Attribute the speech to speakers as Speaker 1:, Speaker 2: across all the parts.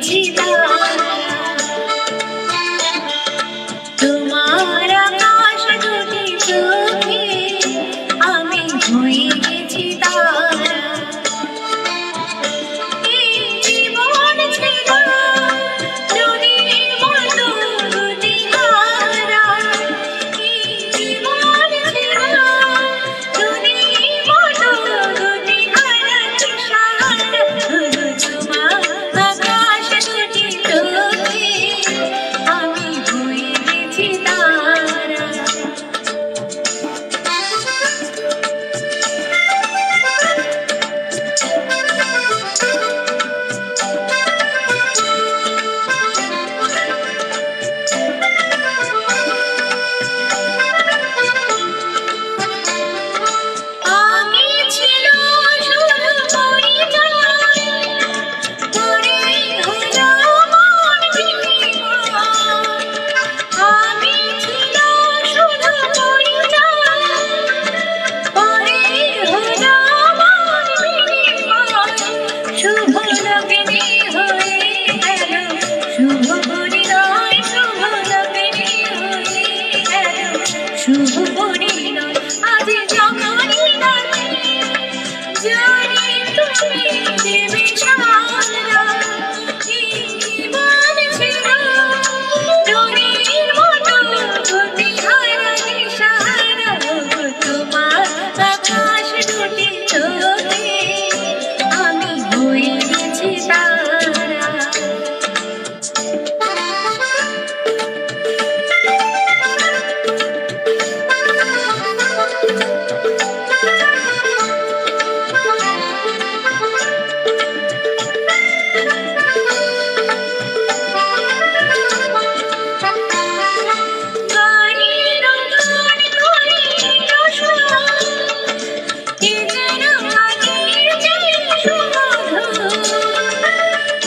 Speaker 1: গেছি তারা, তোমার আকাশ দুটি চোখে আমি হয়ে গেছি তারা। এই জীবন ছিল নদীর মতো দুটি ধারা, এই জীবন ছিল নদীর মতো দুটি ধারা, সাহারা তোমার আকাশ দুটি চোখে আমি হয়ে গেছি তারা। আগে ছিল শুধু পরিচয়, পরে হলো মন বিনিময়। আগে ছিল শুধু পরিচয়, পরে হলো মন বিনিময়। শুভ লগনে হয়ে গেল শুভ পরিণয়, শুভ লগনে হয়ে গেল শুভ পরিণয়। আজ যখনই ডাকি জানি তুমি দেবে সারা, এই জীবন ছিল নদীর মতো দুটি ধারা, সাহারা তোমার আকাশ দুটি চোখে আমি হয়ে গেছি তারা। গানের গান করে রসনা, এ যেন আগের সেই সুমধুর।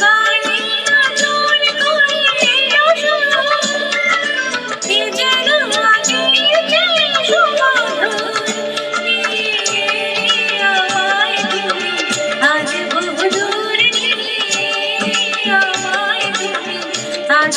Speaker 1: গানের গান করে রসনা, এ যেন আগের সেই সুমধুর। আমায় তুমি আজ বহুদূর নিয়ে, আমায় তুমি আজ